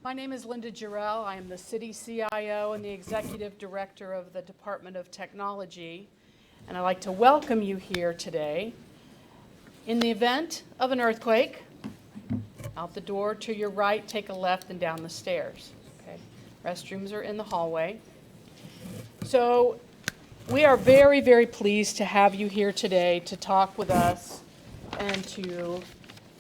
My name is Linda Jarrell. I am the City CIO and the Executive Director of the Department of Technology, and I'd like to welcome you here today. In the event of an earthquake, out the door to your right, take a left and down the stairs. Okay? Restrooms are in the hallway. So we are very, very pleased to have you here today to talk with us and to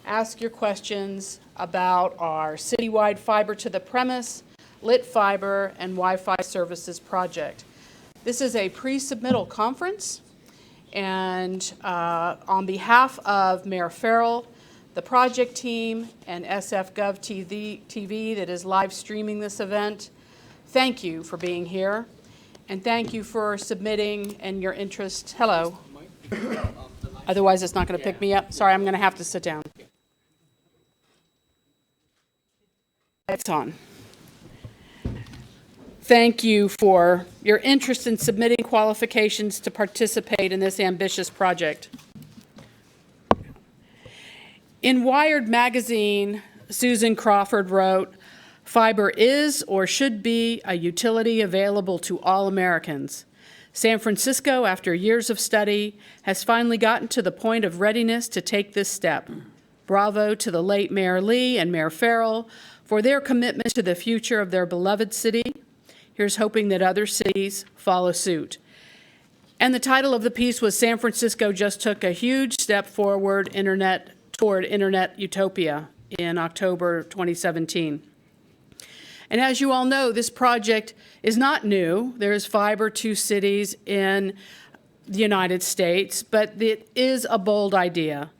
ask your questions about our citywide fiber to the premise, lit fiber, and Wi-Fi services project. This is a pre-submittal conference, and on behalf of Mayor Farrell, the project team, and SFGovTV that is live streaming this event, thank you for being here, and thank you for submitting and your interest. Hello. Otherwise, it's not going to pick me up. Sorry, I'm going to have to sit down. It's on. Thank you for your interest in submitting qualifications to participate in this ambitious project. In Wired magazine, Susan Crawford wrote, "Fiber is or should be a utility available to all Americans. San Francisco, after years of study, has finally gotten to the point of readiness to take this step. Bravo to the late Mayor Lee and Mayor Farrell for their commitment to the future of their beloved city. Here's hoping that other cities follow suit." And the title of the piece was "San Francisco Just Took a Huge Step Forward Toward Internet Utopia" in October 2017. And as you all know, this project is not new. There is fiber to cities in the United States, but it is a bold idea.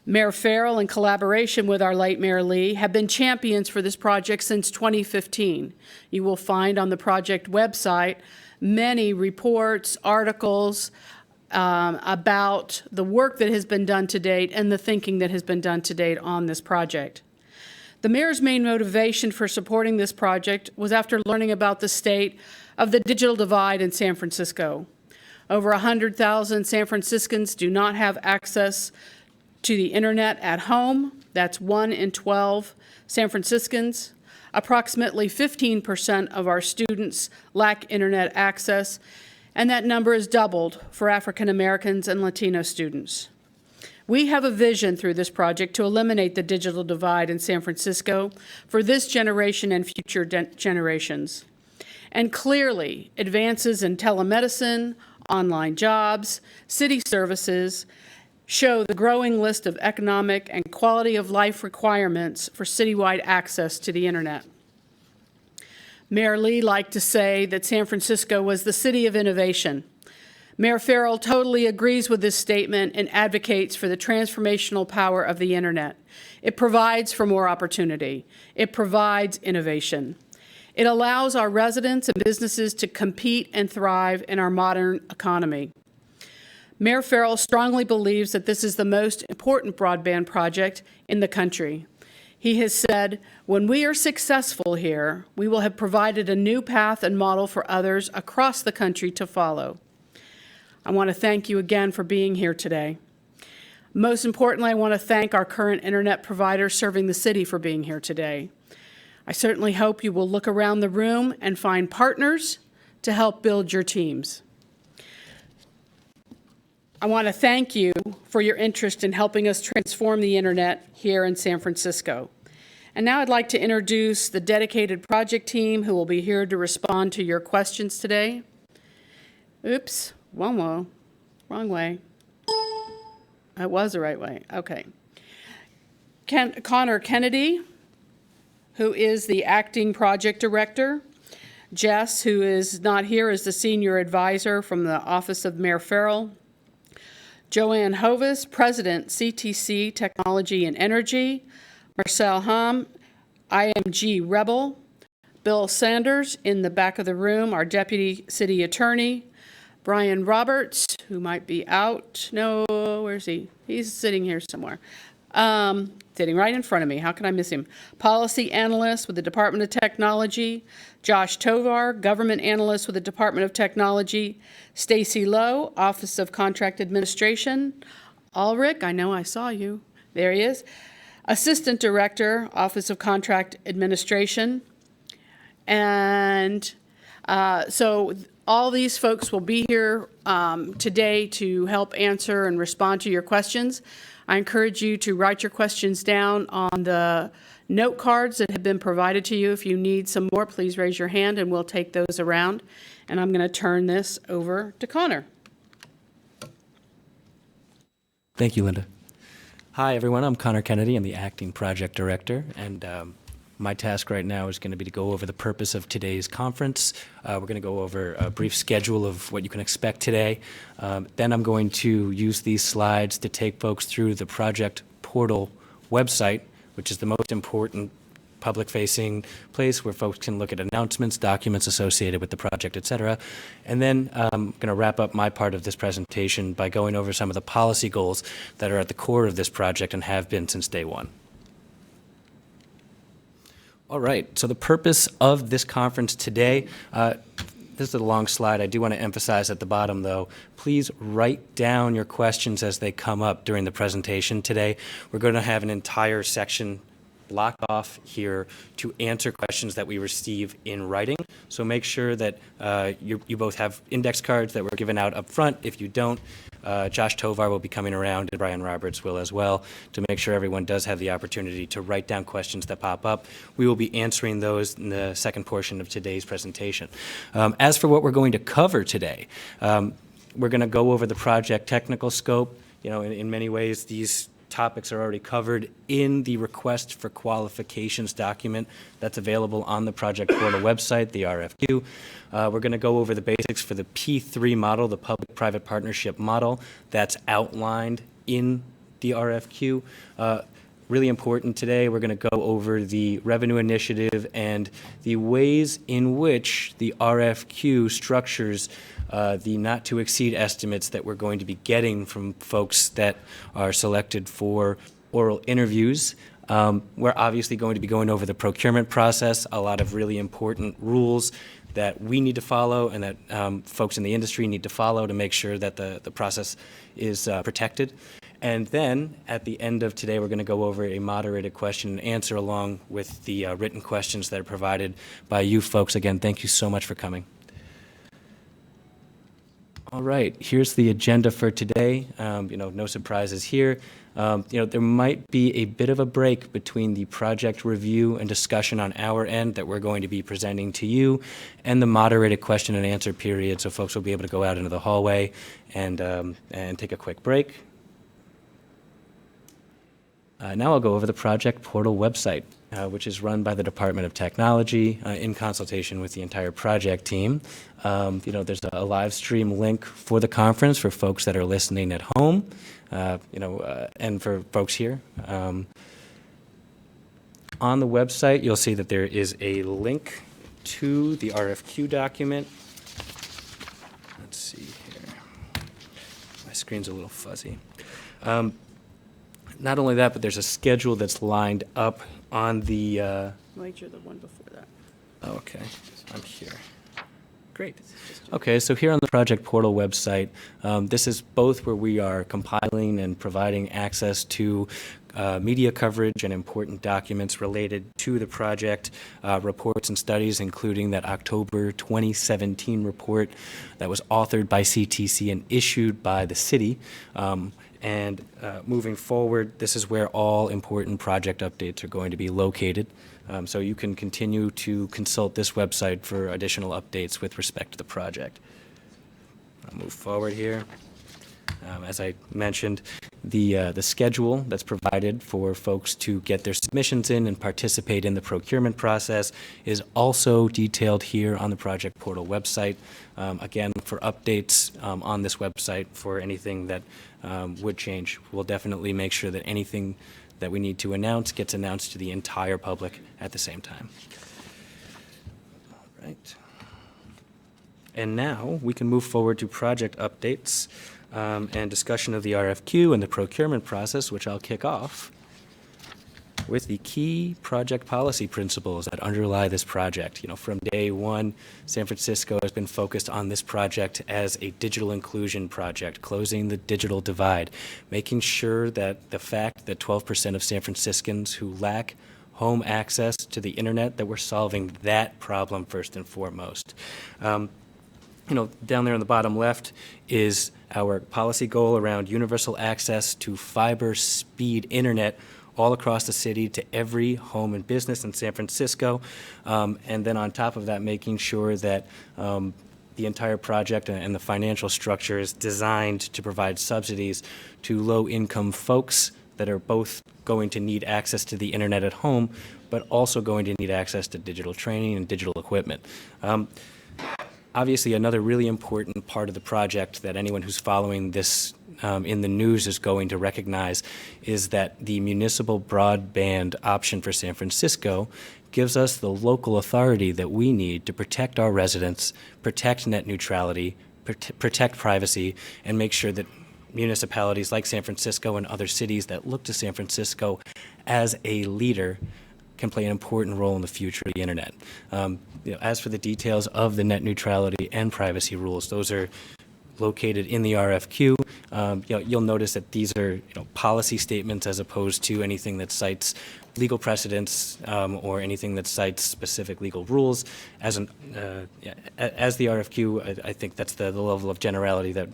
Mayor Farrell, in collaboration with our late Mayor Lee, have been champions for this project since 2015. You will find on the project website many reports, articles about the work that has been done to date and the thinking that has been done to date on this project. The mayor's main motivation for supporting this project was after learning about the state of the digital divide in San Francisco. Over 100,000 San Franciscans do not have access to the internet at home. That's 1 in 12 San Franciscans. Approximately 15% of our students lack internet access, and that number is doubled for African Americans and Latino students. We have a vision through this project to eliminate the digital divide in San Francisco for this generation and future generations. And clearly, advances in telemedicine, online jobs, city services, show the growing list of economic and quality of life requirements for citywide access to the internet. Mayor Lee liked to say that San Francisco was the city of innovation. Mayor Farrell totally agrees with this statement and advocates for the transformational power of the internet. It provides for more opportunity. It provides innovation. It allows our residents and businesses to compete and thrive in our modern economy. Mayor Farrell strongly believes that this is the most important broadband project in the country. He has said, "When we are successful here, we will have provided a new path and model for others across the country to follow." I want to thank you again for being here today. Most importantly, I want to thank our current internet providers serving the city for being here today. I certainly hope you will look around the room and find partners to help build your teams. I want to thank you for your interest in helping us transform the internet here in San Francisco. And now I'd like to introduce the dedicated project team who will be here to respond to your questions today. Oops, wrong way. It was the right way, okay. Connor Kennedy, who is the acting project director. Jess, who is not here, is the senior advisor from the Office of Mayor Farrell. Joanne Hovis, President, CTC Technology and Energy. Marcel Ham, IMG Rebel. Bill Sanders, in the back of the room, our Deputy City Attorney. Brian Roberts, who might be out. No, where's he? He's sitting here somewhere. Sitting right in front of me. How can I miss him? Policy Analyst with the Department of Technology. Josh Tovar, Government Analyst with the Department of Technology. Stacy Lowe, Office of Contract Administration. Ulrich, I know I saw you. There he is. Assistant Director, Office of Contract Administration. And so all these folks will be here today to help answer and respond to your questions. I encourage you to write your questions down on the note cards that have been provided to you. If you need some more, please raise your hand and we'll take those around. And I'm going to turn this over to Connor. Thank you, Linda. Hi, everyone. I'm Connor Kennedy. I'm the Acting Project Director, and my task right now is going to be to go over the purpose of today's conference. We're going to go over a brief schedule of what you can expect today. Then I'm going to use these slides to take folks through the project portal website, which is the most important public-facing place where folks can look at announcements, documents associated with the project, et cetera. And then I'm going to wrap up my part of this presentation by going over some of the policy goals that are at the core of this project and have been since day one. All right, so the purpose of this conference today, this is a long slide. I do want to emphasize at the bottom, though, please write down your questions as they come up during the presentation today. We're going to have an entire section blocked off here to answer questions that we receive in writing. So make sure that you both have index cards that were given out up front. If you don't, Josh Tovar will be coming around and Brian Roberts will as well to make sure everyone does have the opportunity to write down questions that pop up. We will be answering those in the second portion of today's presentation. As for what we're going to cover today, we're going to go over the project technical scope. You know, in many ways, these topics are already covered in the request for qualifications document that's available on the project portal website, the RFQ. We're going to go over the basics for the P3 model, the public-private partnership model that's outlined in the RFQ. Really important today, we're going to go over the revenue initiative and the ways in which the RFQ structures the not-to-exceed estimates that we're going to be getting from folks that are selected for oral interviews. We're obviously going to be going over the procurement process, a lot of really important rules that we need to follow and that folks in the industry need to follow to make sure that the process is protected. And then at the end of today, we're going to go over a moderated question and answer along with the written questions that are provided by you folks. Again, thank you so much for coming. All right, here's the agenda for today. No surprises here. There might be a bit of a break between the project review and discussion on our end that we're going to be presenting to you and the moderated question and answer period, so folks will be able to go out into the hallway and take a quick break. Now I'll go over the project portal website, which is run by the Department of Technology in consultation with the entire project team. There's a live stream link for the conference for folks that are listening at home, and for folks here. On the website, you'll see that there is a link to the RFQ document. Let's see here. My screen's a little fuzzy. Not only that, but there's a schedule that's lined up on the... Wait, you're the one before that. Oh, okay, I'm here. Great. Okay, so here on the project portal website, this is both where we are compiling and providing access to media coverage and important documents related to the project, reports and studies, including that October 2017 report that was authored by CTC and issued by the city. And moving forward, this is where all important project updates are going to be located. So you can continue to consult this website for additional updates with respect to the project. I'll move forward here. As I mentioned, the schedule that's provided for folks to get their submissions in and participate in the procurement process is also detailed here on the project portal website. Again, for updates on this website for anything that would change, we'll definitely make sure that anything that we need to announce gets announced to the entire public at the same time. All right. And now we can move forward to project updates and discussion of the RFQ and the procurement process, which I'll kick off. with the key project policy principles that underlie this project. You know, from day one, San Francisco has been focused on this project as a digital inclusion project, closing the digital divide, making sure that the fact that 12% of San Franciscans who lack home access to the internet, that we're solving that problem first and foremost. You know, down there on the bottom left is our policy goal around universal access to fiber speed internet all across the city to every home and business in San Francisco. And then on top of that, making sure that the entire project and the financial structure is designed to provide subsidies to low-income folks that are both going to need access to the internet at home, but also going to need access to digital training and digital equipment. Obviously, another really important part of the project that anyone who's following this in the news is going to recognize is that the municipal broadband option for San Francisco gives us the local authority that we need to protect our residents, protect net neutrality, protect privacy, and make sure that municipalities like San Francisco and other cities that look to San Francisco as a leader can play an important role in the future of the internet. You know, as for the details of the net neutrality and privacy rules, those are located in the RFQ. You know, you'll notice that these are policy statements as opposed to anything that cites legal precedents or anything that cites specific legal rules. As the RFQ, I think that's the level of generality that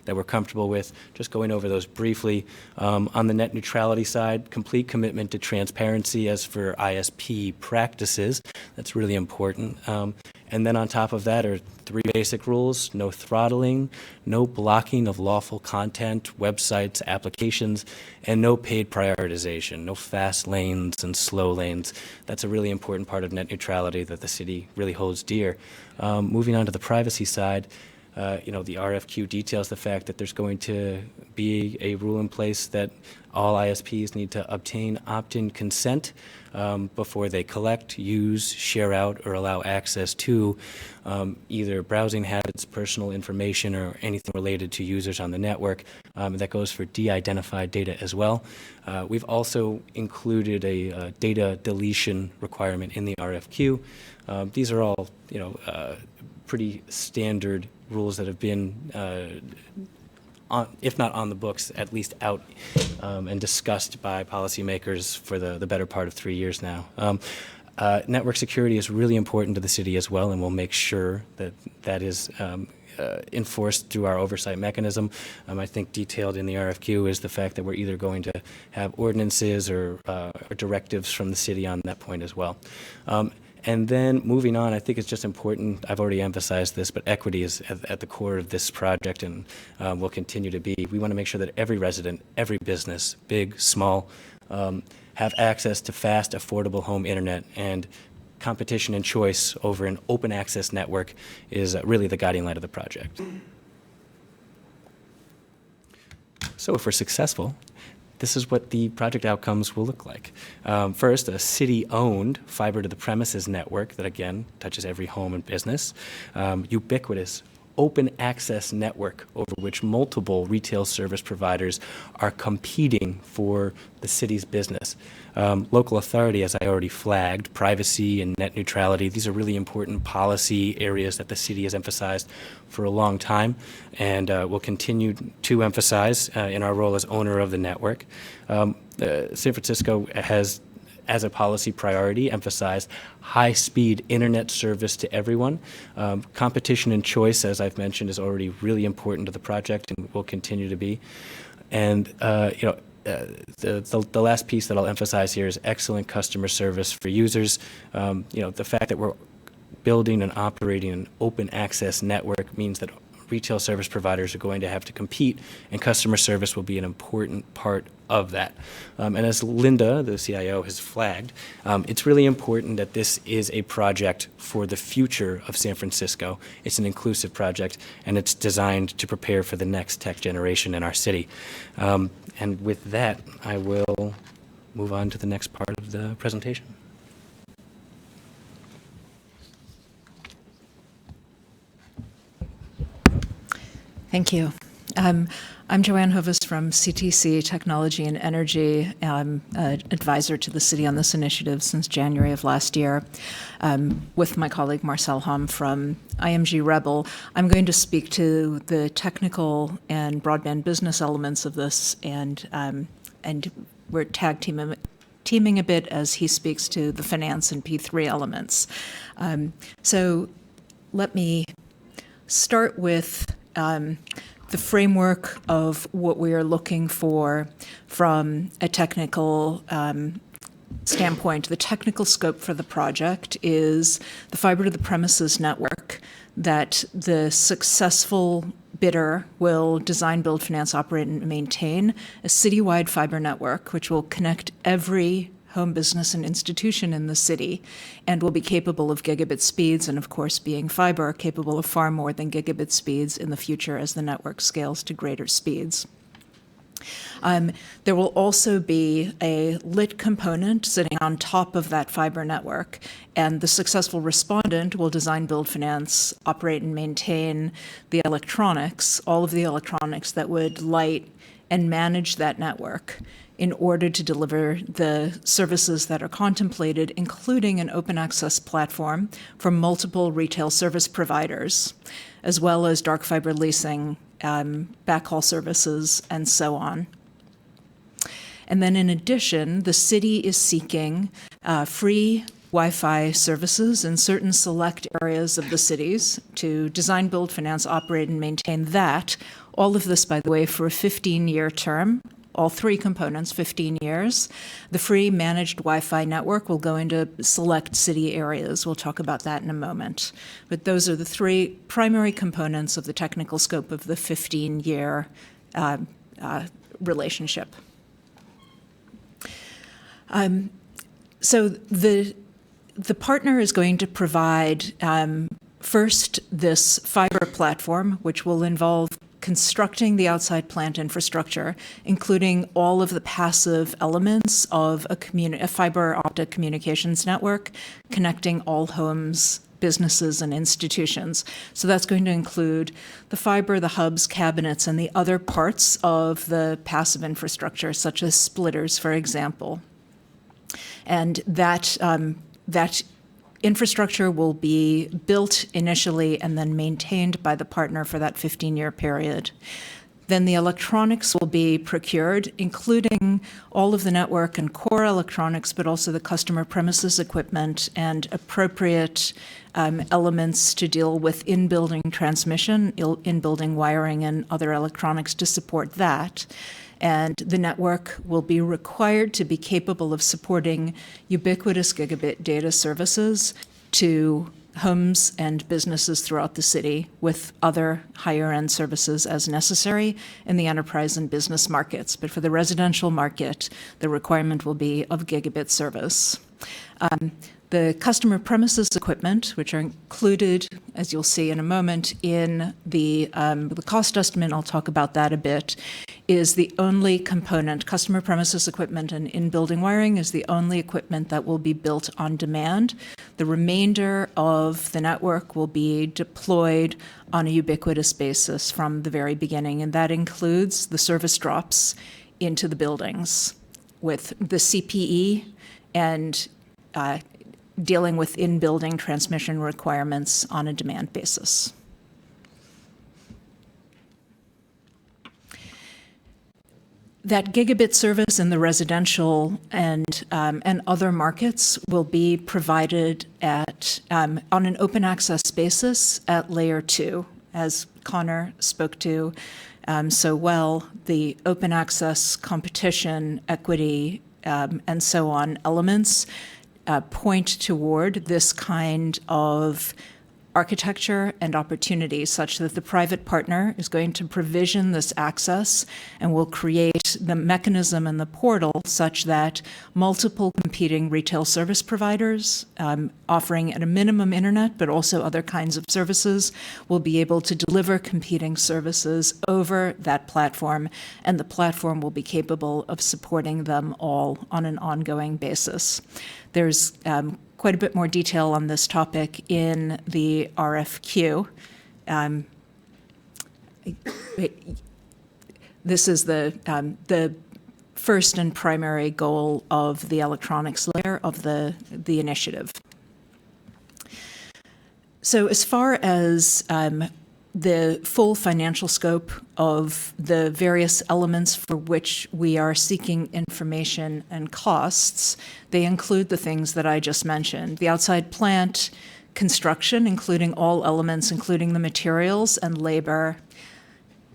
we're comfortable with. Just going over those briefly. On the net neutrality side, complete commitment to transparency as for ISP practices. That's really important. And then on top of that are 3 basic rules: no throttling, no blocking of lawful content, websites, applications, and no paid prioritization, no fast lanes and slow lanes. That's a really important part of net neutrality that the city really holds dear. Moving on to the privacy side, you know, the RFQ details the fact that there's going to be a rule in place that all ISPs need to obtain opt-in consent before they collect, use, share out, or allow access to either browsing habits, personal information, or anything related to users on the network. That goes for de-identified data as well. We've also included a data deletion requirement in the RFQ. These are all, you know, pretty standard rules that have been, if not on the books, at least out and discussed by policymakers for the better part of 3 years now. Network security is really important to the city as well, and we'll make sure that that is enforced through our oversight mechanism. I think detailed in the RFQ is the fact that we're either going to have ordinances or directives from the city on that point as well. And then moving on, I think it's just important, I've already emphasized this, but equity is at the core of this project and will continue to be. We want to make sure that every resident, every business, big, small, have access to fast, affordable home internet, and competition and choice over an open access network is really the guiding light of the project. So if we're successful, this is what the project outcomes will look like. First, a city-owned fiber-to-the-premises network that, again, touches every home and business. Ubiquitous open access network over which multiple retail service providers are competing for the city's business. Local authority, as I already flagged, privacy and net neutrality, these are really important policy areas that the city has emphasized for a long time and will continue to emphasize in our role as owner of the network. San Francisco has, as a policy priority, emphasized high-speed internet service to everyone. Competition and choice, as I've mentioned, is already really important to the project and will continue to be. And you know, the last piece that I'll emphasize here is excellent customer service for users. You know, the fact that we're building and operating an open access network means that retail service providers are going to have to compete, and customer service will be an important part of that. And as Linda, the CIO, has flagged, it's really important that this is a project for the future of San Francisco. It's an inclusive project, and it's designed to prepare for the next tech generation in our city. And with that, I will move on to the next part of the presentation. Thank you. I'm Joanne Hovis from CTC Technology and Energy. I'm an advisor to the city on this initiative since January of last year. With my colleague Marcel Hom from IMG Rebel, I'm going to speak to the technical and broadband business elements of this, and we're tag teaming a bit as he speaks to the finance and P3 elements. So let me start with the framework of what we are looking for from a technical standpoint. The technical scope for the project is the fiber to the premises network that the successful bidder will design, build, finance, operate, and maintain a citywide fiber network which will connect every home, business, and institution in the city, and will be capable of gigabit speeds, and of course, being fiber, capable of far more than gigabit speeds in the future as the network scales to greater speeds. There will also be a lit component sitting on top of that fiber network, and the successful respondent will design, build, finance, operate, and maintain the electronics, all of the electronics that would light and manage that network in order to deliver the services that are contemplated, including an open access platform for multiple retail service providers, as well as dark fiber leasing, backhaul services, and so on. And then in addition, the city is seeking free Wi-Fi services in certain select areas of the cities to design, build, finance, operate, and maintain that. All of this, by the way, for a 15-year term. All three components, 15 years. The free managed Wi-Fi network will go into select city areas. We'll talk about that in a moment. But those are the three primary components of the technical scope of the 15-year relationship. So the partner is going to provide first this fiber platform, which will involve constructing the outside plant infrastructure, including all of the passive elements of a fiber optic communications network connecting all homes, businesses, and institutions. So that's going to include the fiber, the hubs, cabinets, and the other parts of the passive infrastructure, such as splitters, for example. And that infrastructure will be built initially and then maintained by the partner for that 15-year period. Then the electronics will be procured, including all of the network and core electronics, but also the customer premises equipment and appropriate elements to deal with in-building transmission, in-building wiring, and other electronics to support that. And the network will be required to be capable of supporting ubiquitous gigabit data services to homes and businesses throughout the city, with other higher-end services as necessary in the enterprise and business markets. But for the residential market, the requirement will be of gigabit service. The customer premises equipment, which are included, as you'll see in a moment, in the cost estimate, I'll talk about that a bit, is the only component. Customer premises equipment and in-building wiring is the only equipment that will be built on demand. The remainder of the network will be deployed on a ubiquitous basis from the very beginning, and that includes the service drops into the buildings with the CPE and dealing with in-building transmission requirements on a demand basis. That gigabit service in the residential and other markets will be provided at on an open access basis at layer 2, as Connor spoke to so well. The open access, competition, equity, and so on elements point toward this kind of architecture and opportunity, such that the private partner is going to provision this access and will create the mechanism and the portal such that multiple competing retail service providers offering at a minimum internet, but also other kinds of services, will be able to deliver competing services over that platform, and the platform will be capable of supporting them all on an ongoing basis. There's quite a bit more detail on this topic in the RFQ. this is the first and primary goal of the electronics layer of the initiative. So as far as the full financial scope of the various elements for which we are seeking information and costs, they include the things that I just mentioned. The outside plant construction, including all elements, including the materials and labor,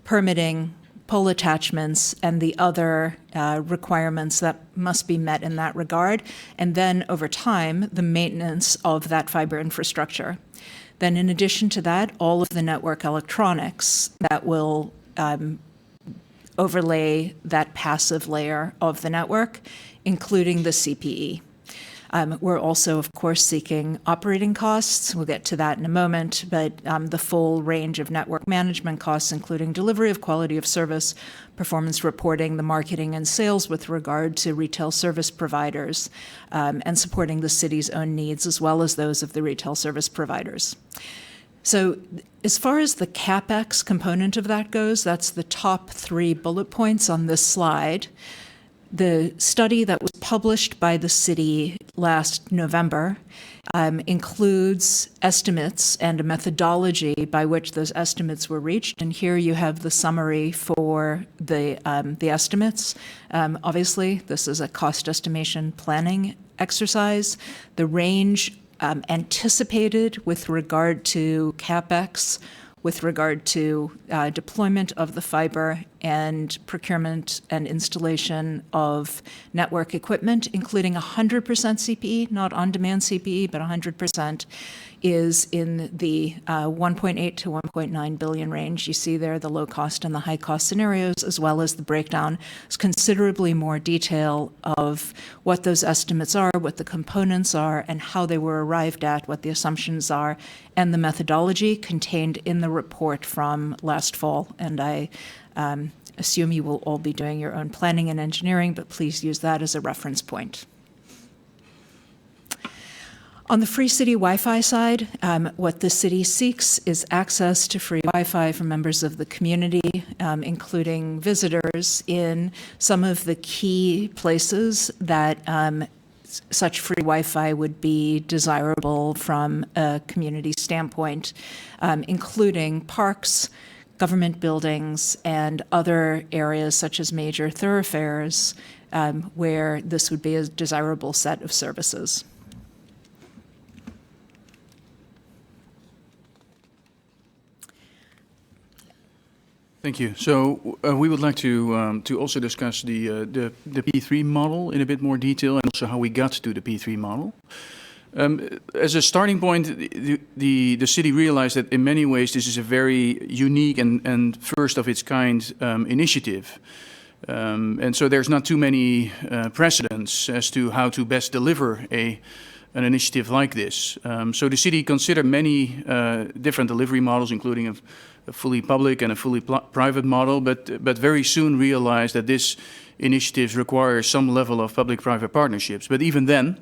permitting, pole attachments, and the other requirements that must be met in that regard. And then over time, the maintenance of that fiber infrastructure. Then in addition to that, all of the network electronics that will overlay that passive layer of the network, including the CPE. We're also, of course, seeking operating costs. We'll get to that in a moment, but the full range of network management costs, including delivery of quality of service, performance reporting, the marketing and sales with regard to retail service providers, and supporting the city's own needs as well as those of the retail service providers. So as far as the CapEx component of that goes, that's the top 3 bullet points on this slide. The study that was published by the city last November includes estimates and a methodology by which those estimates were reached. And here you have the summary for the estimates. Obviously, this is a cost estimation planning exercise. The range anticipated with regard to CapEx, with regard to deployment of the fiber and procurement and installation of network equipment, including 100% CPE, not on-demand CPE, but 100%, is in the 1.8 to 1.9 billion range. You see there the low cost and the high cost scenarios, as well as the breakdown. It's considerably more detail of what those estimates are, what the components are, and how they were arrived at, what the assumptions are, and the methodology contained in the report from last fall. And I assume you will all be doing your own planning and engineering, but please use that as a reference point. On the free city Wi-Fi side, what the city seeks is access to free Wi-Fi for members of the community, including visitors in some of the key places that such free Wi-Fi would be desirable from a community standpoint, including parks, government buildings, and other areas such as major thoroughfares where this would be a desirable set of services. Thank you. So we would like to also discuss the P3 model in a bit more detail, and also how we got to the P3 model. As a starting point, the city realized that in many ways this is a very unique and first of its kind initiative. And so there's not too many precedents as to how to best deliver an initiative like this. So the city considered many different delivery models, including a fully public and a fully private model, but very soon realized that this initiative requires some level of public-private partnerships. But even then,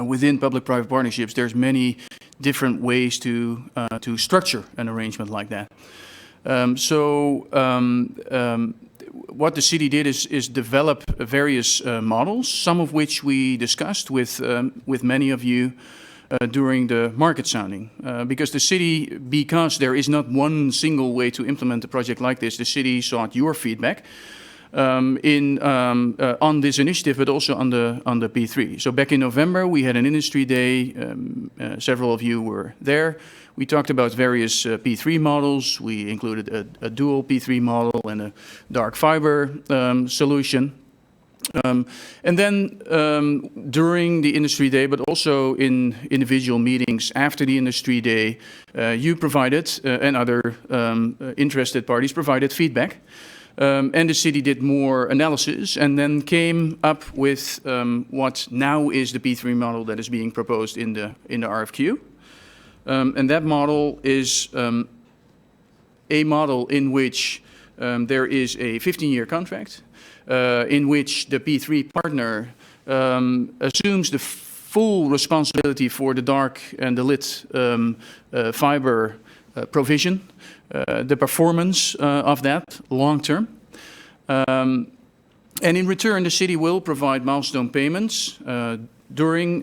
within public-private partnerships, there's many different ways to structure an arrangement like that. What the city did is develop various models, some of which we discussed with many of you during the market sounding. Because there is not one single way to implement a project like this, the city sought your feedback on this initiative, but also on the P3. So back in November, we had an industry day. Several of you were there. We talked about various P3 models. We included a dual P3 model and a dark fiber solution. And then during the industry day, but also in individual meetings after the industry day, you provided, and other interested parties provided feedback. And the city did more analysis and then came up with what now is the P3 model that is being proposed in the RFQ. And that model is a model in which there is a 15-year contract, in which the P3 partner assumes the full responsibility for the dark and the lit fiber provision, the performance of that long term. And in return, the city will provide milestone payments during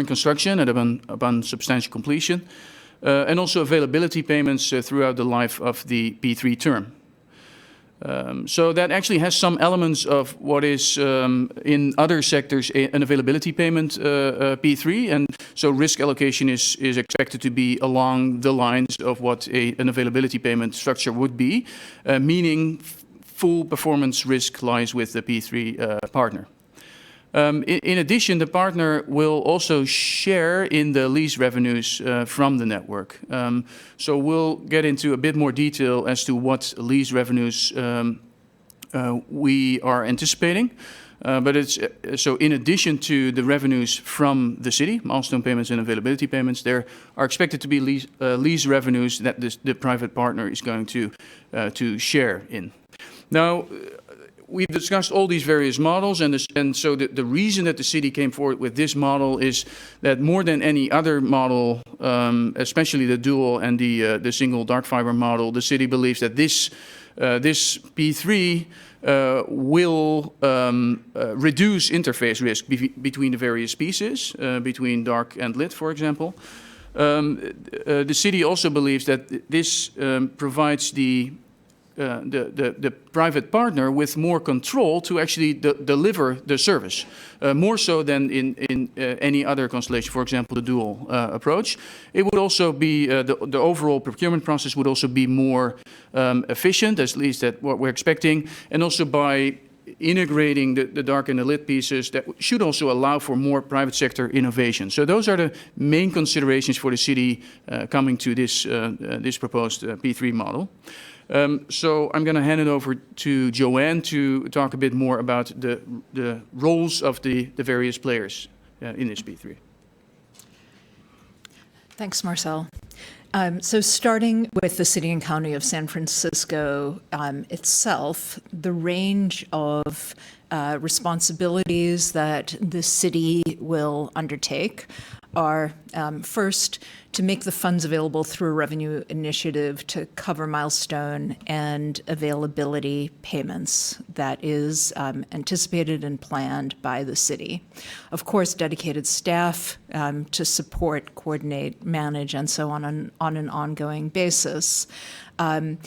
construction and upon substantial completion, and also availability payments throughout the life of the P3 term. So that actually has some elements of what is in other sectors an availability payment P3, and so risk allocation is expected to be along the lines of what an availability payment structure would be, meaning full performance risk lies with the P3 partner. In addition, the partner will also share in the lease revenues from the network. So we'll get into a bit more detail as to what lease revenues we are anticipating. But it's so in addition to the revenues from the city, milestone payments and availability payments, there are expected to be lease revenues that the private partner is going to share in. Now, we've discussed all these various models, and so the reason that the city came forward with this model is that more than any other model, especially the dual and the single dark fiber model, the city believes that this P3 will reduce interface risk between the various pieces, between dark and lit, for example. The city also believes that this provides the private partner with more control to actually deliver the service, more so than in any other constellation, for example, the dual approach. It would also be, the overall procurement process would also be more efficient, at least that's what we're expecting, and also by integrating the dark and the lit pieces, that should also allow for more private sector innovation. So those are the main considerations for the city coming to this proposed P3 model. So I'm going to hand it over to Joanne to talk a bit more about the roles of the various players in this P3. Thanks, Marcel. So starting with the City and County of San Francisco itself, the range of responsibilities that the city will undertake are first, to make the funds available through a revenue initiative to cover milestone and availability payments that is anticipated and planned by the city. Of course, dedicated staff to support, coordinate, manage, and so on an ongoing basis. An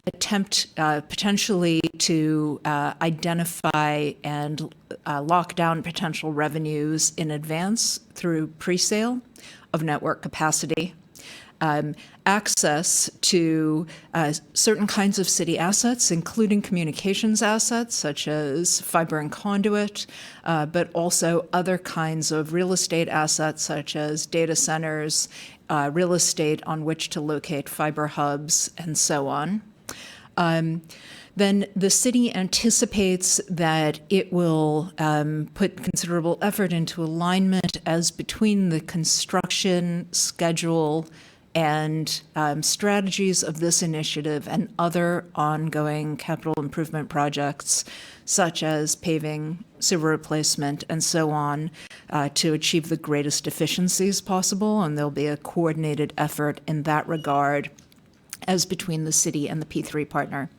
attempt potentially to identify and lock down potential revenues in advance through pre-sale of network capacity, access to certain kinds of city assets, including communications assets such as fiber and conduit, but also other kinds of real estate assets such as data centers, real estate on which to locate fiber hubs, and so on. Then the city anticipates that it will put considerable effort into alignment as between the construction schedule and strategies of this initiative and other ongoing capital improvement projects, such as paving, sewer replacement, and so on, to achieve the greatest efficiencies possible. And there'll be a coordinated effort in that regard as between the city and the P3 partner.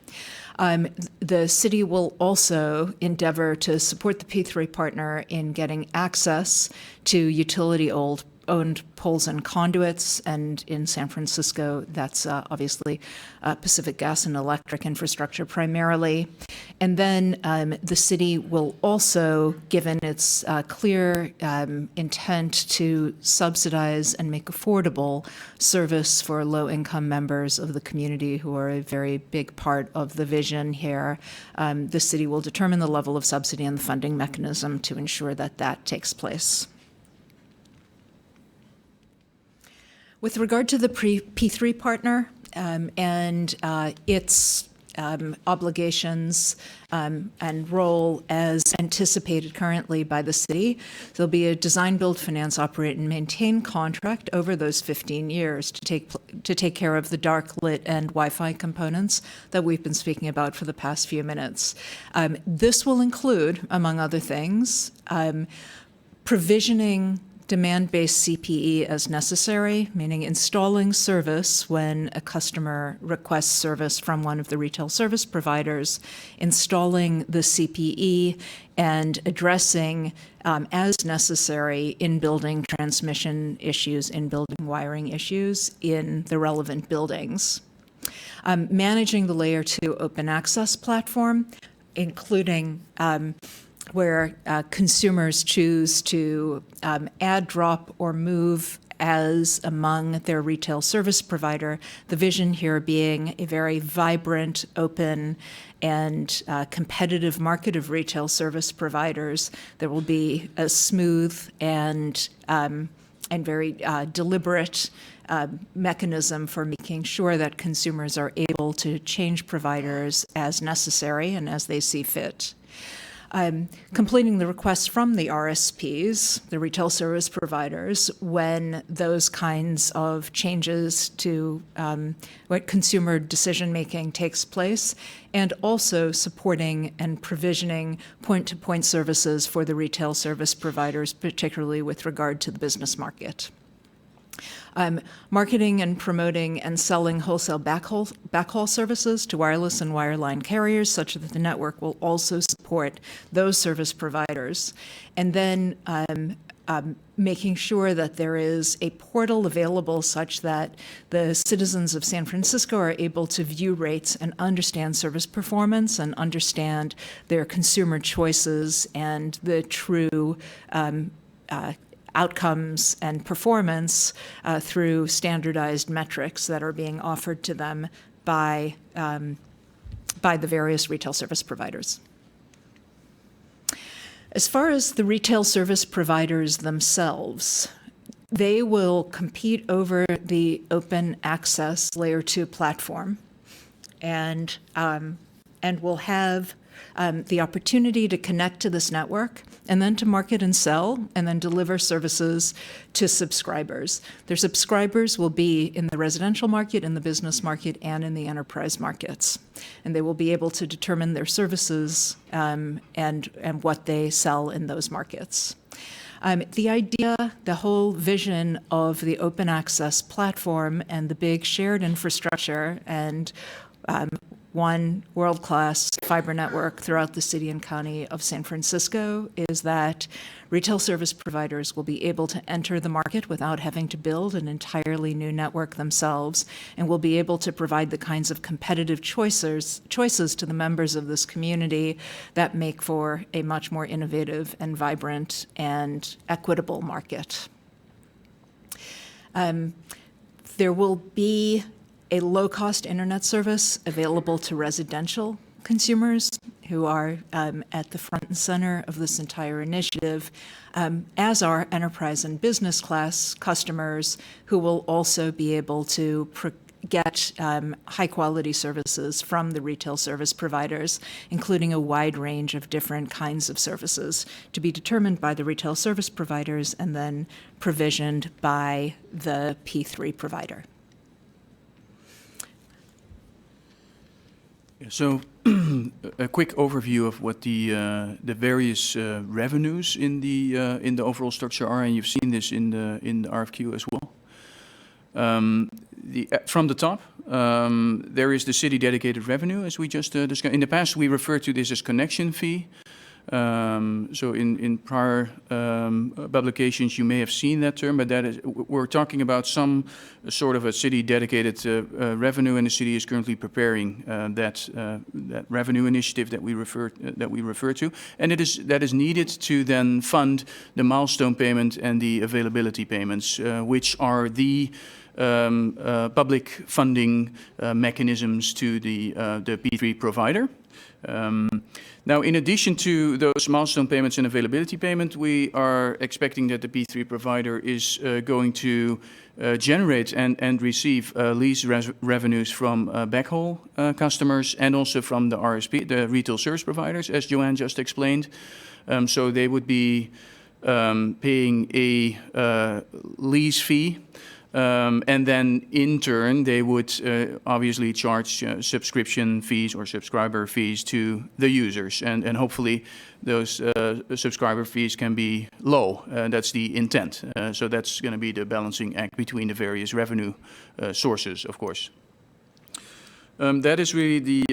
The city will also endeavor to support the P3 partner in getting access to utility-owned poles and conduits, and in San Francisco, that's obviously Pacific Gas and Electric infrastructure primarily. And then the city will also, given its clear intent to subsidize and make affordable service for low-income members of the community who are a very big part of the vision here, the city will determine the level of subsidy and the funding mechanism to ensure that that takes place. With regard to the P3 partner and its obligations and role as anticipated currently by the city, there'll be a design, build, finance, operate, and maintain contract over those 15 years to take care of the dark, lit, and Wi-Fi components that we've been speaking about for the past few minutes. This will include, among other things, provisioning demand-based CPE as necessary, meaning installing service when a customer requests service from one of the retail service providers, installing the CPE, and addressing, as necessary, in-building transmission issues, in-building wiring issues in the relevant buildings. Managing the Layer 2 open access platform, including where consumers choose to add, drop, or move as among their retail service provider, the vision here being a very vibrant, open, and competitive market of retail service providers. There will be a smooth and very deliberate mechanism for making sure that consumers are able to change providers as necessary and as they see fit. Completing the requests from the RSPs, the retail service providers, when those kinds of changes to what consumer decision-making takes place, and also supporting and provisioning point-to-point services for the retail service providers, particularly with regard to the business market. Marketing and promoting and selling wholesale backhaul services to wireless and wireline carriers such that the network will also support those service providers. And then making sure that there is a portal available such that the citizens of San Francisco are able to view rates and understand service performance and understand their consumer choices and the true outcomes and performance through standardized metrics that are being offered to them by the various retail service providers. As far as the retail service providers themselves, they will compete over the open access Layer 2 platform and will have the opportunity to connect to this network and then to market and sell and then deliver services to subscribers. Their subscribers will be in the residential market, in the business market, and in the enterprise markets. And they will be able to determine their services and what they sell in those markets. The idea, the whole vision of the open access platform and the big shared infrastructure and one world-class fiber network throughout the city and county of San Francisco is that retail service providers will be able to enter the market without having to build an entirely new network themselves, and will be able to provide the kinds of competitive choices to the members of this community that make for a much more innovative and vibrant and equitable market. There will be a low-cost internet service available to residential consumers who are at the front and center of this entire initiative, as are enterprise and business class customers who will also be able to get high-quality services from the retail service providers, including a wide range of different kinds of services to be determined by the retail service providers and then provisioned by the P3 provider. So, a quick overview of what the various revenues in the overall structure are, and you've seen this in the RFQ as well. From the top, there is the city dedicated revenue, as we just discussed. In the past, we referred to this as connection fee. So in prior publications, you may have seen that term, but that is, we're talking about some sort of a city-dedicated revenue, and the city is currently preparing that revenue initiative that we refer to, and that is needed to then fund the milestone payment and the availability payments, which are the public funding mechanisms to the P3 provider. Now, in addition to those milestone payments and availability payment, we are expecting that the P3 provider is going to generate and receive lease revenues from backhaul customers and also from the RSP, the retail service providers, as Joanne just explained. So they would be paying a lease fee And then in turn, they would obviously charge subscription fees or subscriber fees to the users. And hopefully those subscriber fees can be low. That's the intent. So that's going to be the balancing act between the various revenue sources, of course. That is really the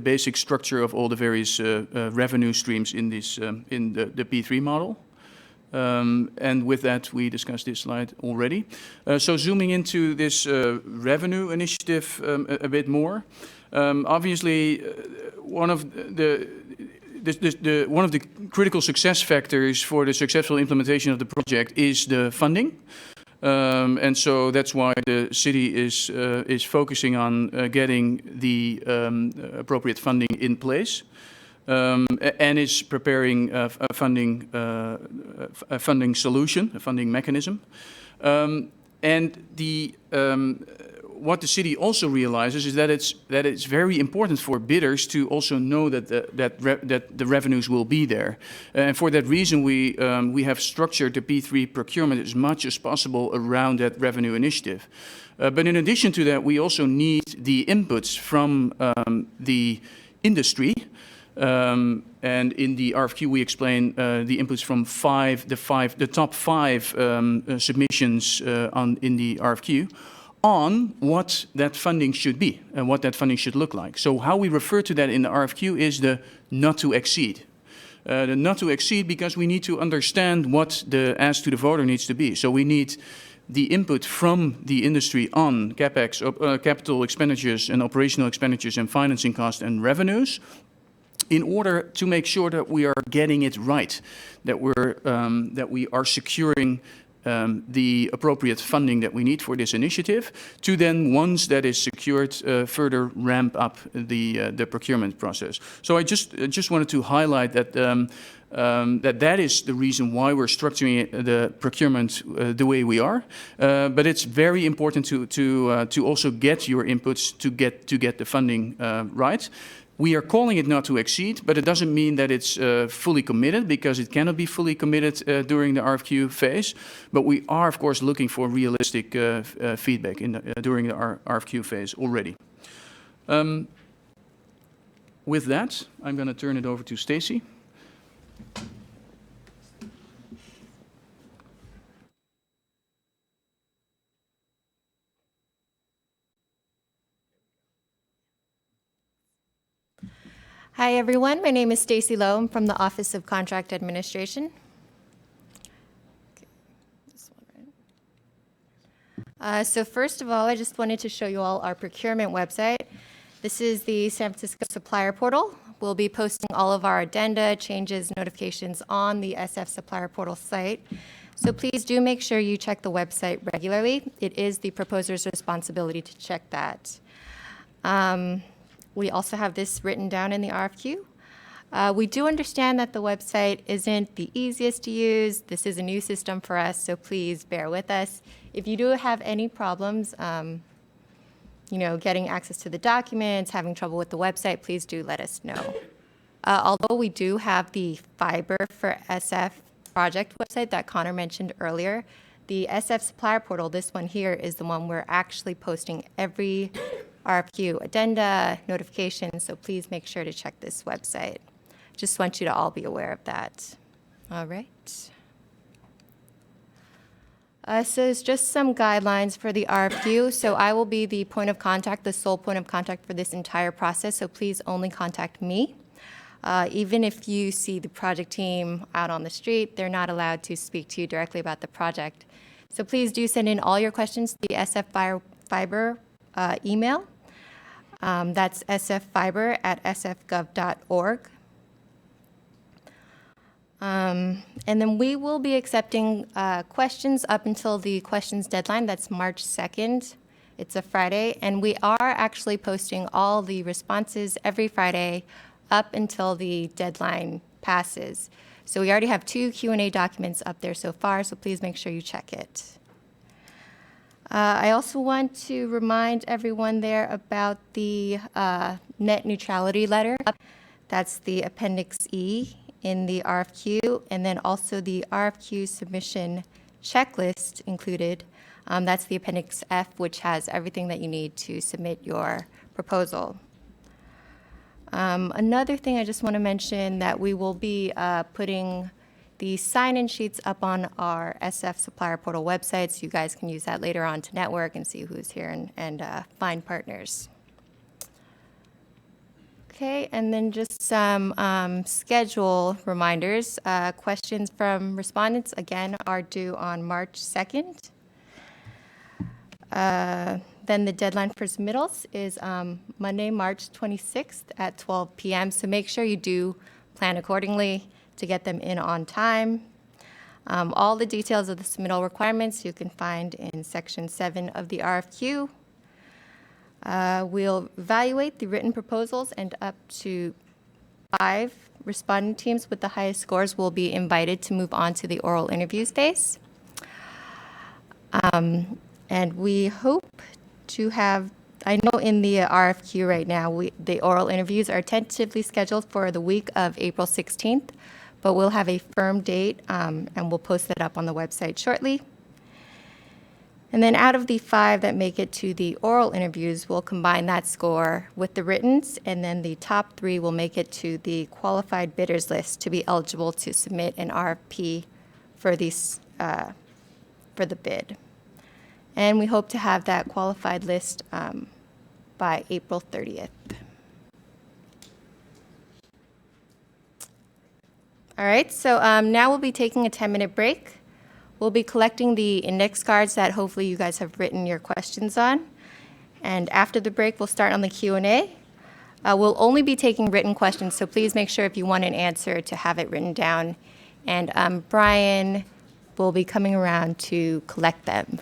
basic structure of all the various revenue streams in this in the P3 model. And with that, we discussed this slide already. So zooming into this revenue initiative a bit more, obviously one of the critical success factors for the successful implementation of the project is the funding. And so that's why the city is focusing on getting the appropriate funding in place. And is preparing a funding solution, a funding mechanism. And what the city also realizes is that it's very important for bidders to also know that the revenues will be there. And for that reason, we have structured the P3 procurement as much as possible around that revenue initiative. But in addition to that, we also need the inputs from the industry. And in the RFQ, we explain the inputs from the top five submissions in the RFQ on what that funding should be and what that funding should look like. So how we refer to that in the RFQ is the not to exceed. The not to exceed because we need to understand what the ask to the voter needs to be. So we need the input from the industry on CapEx, capital expenditures and operational expenditures and financing costs and revenues, in order to make sure that we are getting it right, that we are securing the appropriate funding that we need for this initiative, to then, once that is secured, further ramp up the procurement process. So I just wanted to highlight that that is the reason why we're structuring the procurement the way we are. But it's very important to also get your inputs to get the funding right. We are calling it not to exceed, but it doesn't mean that it's fully committed, because it cannot be fully committed during the RFQ phase. But we are, of course, looking for realistic feedback during the RFQ phase already. With that, I'm going to turn it over to Stacy. Hi, everyone. My name is Stacy Lowe. I'm from the Office of Contract Administration. So first of all, I just wanted to show you all our procurement website. This is the San Francisco Supplier Portal. We'll be posting all of our addenda, changes, notifications on the SF Supplier Portal site. So please do make sure you check the website regularly. It is the proposer's responsibility to check that. We also have this written down in the RFQ. We do understand that the website isn't the easiest to use. This is a new system for us, so please bear with us. If you do have any problems, getting access to the documents, having trouble with the website, please do let us know. Although we do have the Fiber for SF project website that Connor mentioned earlier, the SF Supplier Portal, this one here, is the one we're actually posting every RFQ addenda, notifications, so please make sure to check this website. Just want you to all be aware of that. All right. So it's just some guidelines for the RFQ. So I will be the point of contact, the sole point of contact for this entire process, so please only contact me. Even if you see the project team out on the street, they're not allowed to speak to you directly about the project. So please do send in all your questions to the SF Fiber email. That's sffiber@sfgov.org. And then we will be accepting questions up until the questions deadline. That's March 2nd. It's a Friday. And we are actually posting all the responses every Friday up until the deadline passes. So we already have 2 Q&A documents up there so far, so please make sure you check it. I also want to remind everyone there about the net neutrality letter. That's the Appendix E in the RFQ, and then also the RFQ submission checklist included. That's the Appendix F, which has everything that you need to submit your proposal. Another thing I just want to mention that we will be putting the sign-in sheets up on our SF Supplier Portal website, so you guys can use that later on to network and see who's here and find partners. Okay, and then just some schedule reminders. Questions from respondents, again, are due on March 2nd. Then the deadline for submittals is Monday, March 26th at 12 p.m. So make sure you do plan accordingly to get them in on time. All the details of the submittal requirements you can find in Section 7 of the RFQ. We'll evaluate the written proposals, and up to 5 respondent teams with the highest scores will be invited to move on to the oral interviews phase. And we hope to have, I know in the RFQ right now, the oral interviews are tentatively scheduled for the week of April 16th, but we'll have a firm date, and we'll post that up on the website shortly. And then out of the 5 that make it to the oral interviews, we'll combine that score with the writtens, and then the top 3 will make it to the qualified bidders list to be eligible to submit an RFP for these, for the bid. And we hope to have that qualified list by April 30th. All right, so now we'll be taking a 10-minute break. We'll be collecting the index cards that hopefully you guys have written your questions on. And after the break, we'll start on the Q&A. We'll only be taking written questions, so please make sure if you want an answer to have it written down. And Brian will be coming around to collect them.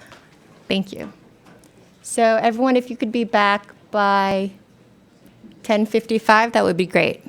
Thank you. So everyone, if you could be back by 10:55, that would be great.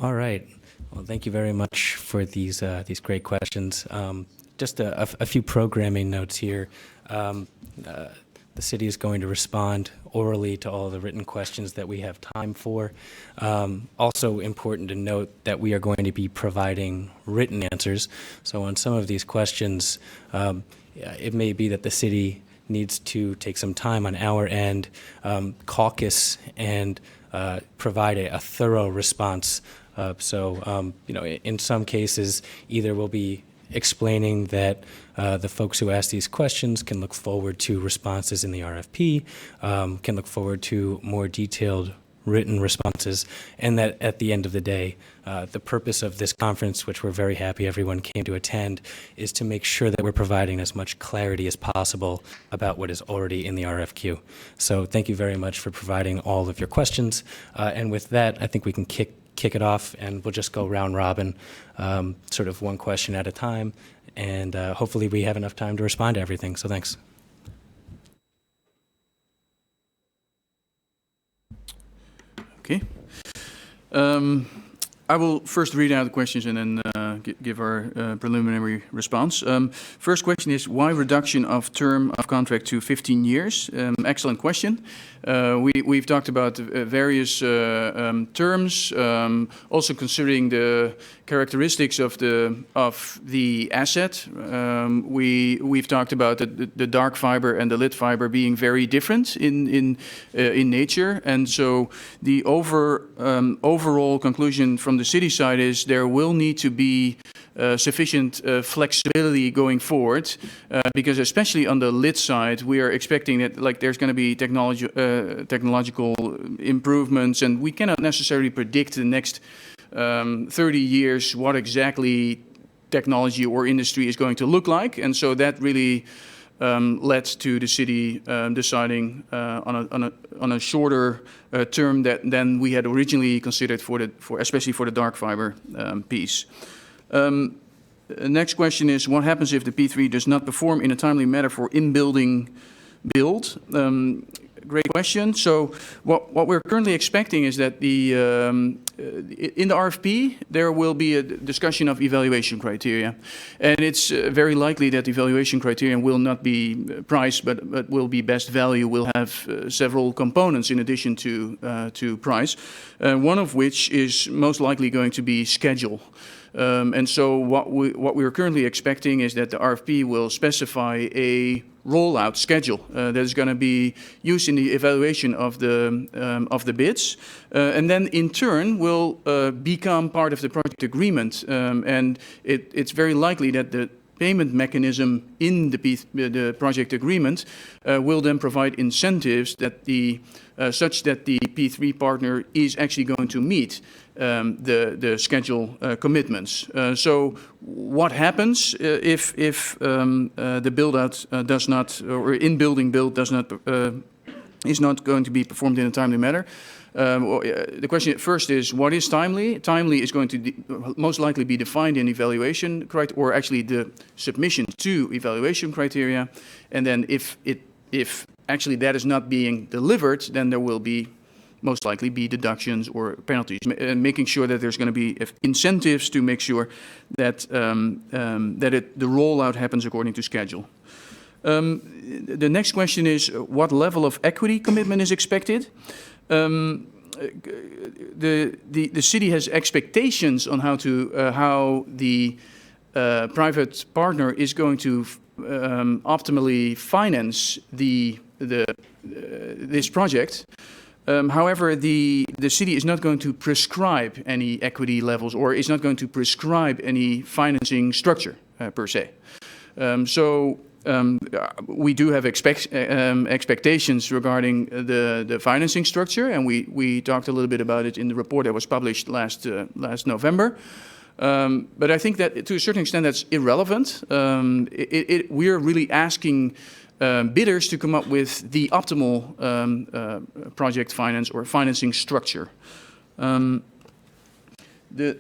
All right. Well, thank you very much for these great questions. Just a few programming notes here. The city is going to respond orally to all the written questions that we have time for. Also important to note that we are going to be providing written answers. So on some of these questions, it may be that the city needs to take some time on our end, caucus, and provide a thorough response. In some cases, either we'll be explaining that the folks who ask these questions can look forward to responses in the RFP, can look forward to more detailed written responses, and that at the end of the day, the purpose of this conference, which we're very happy everyone came to attend, is to make sure that we're providing as much clarity as possible about what is already in the RFQ. So thank you very much for providing all of your questions. And with that, I think we can kick it off, and we'll just go round robin, sort of one question at a time, and hopefully we have enough time to respond to everything. So thanks. Okay. I will first read out the questions and then give our preliminary response. First question is, why reduction of term of contract to 15 years? Excellent question. We've talked about various terms, also considering the characteristics of the asset. We've talked about the dark fiber and the lit fiber being very different in nature, and so the overall conclusion from the city side is there will need to be sufficient flexibility going forward, because especially on the lit side, we are expecting that there's going to be technological improvements, and we cannot necessarily predict the next 30 years what exactly technology or industry is going to look like, and so that really led to the city deciding on a shorter term than we had originally considered especially for the dark fiber piece. Next question is, what happens if the P3 does not perform in a timely manner for in-building build? Great question. So what we're currently expecting is that in the RFP, there will be a discussion of evaluation criteria. And it's very likely that evaluation criteria will not be price, but will be best value, will have several components in addition to price, one of which is most likely going to be schedule. And so what we are currently expecting is that the RFP will specify a rollout schedule that is going to be used in the evaluation of the bids, and then in turn will become part of the project agreement. And it's very likely that the payment mechanism in the project agreement will then provide incentives that such that the P3 partner is actually going to meet the schedule commitments. So what happens if the build-out does not, or in-building build does not, is not going to be performed in a timely manner? The question first is, what is timely? Timely is going to most likely be defined in evaluation criteria, or actually the submission to evaluation criteria. And then if actually that is not being delivered, then there will be most likely be deductions or penalties, making sure that there's going to be incentives to make sure that the rollout happens according to schedule. The next question is, what level of equity commitment is expected? The city has expectations on how the private partner is going to optimally finance this project. However, the city is not going to prescribe any equity levels, or is not going to prescribe any financing structure per se. We do have expectations regarding the financing structure, and we talked a little bit about it in the report that was published last November. But I think that to a certain extent that's irrelevant. We're really asking bidders to come up with the optimal project finance or financing structure. The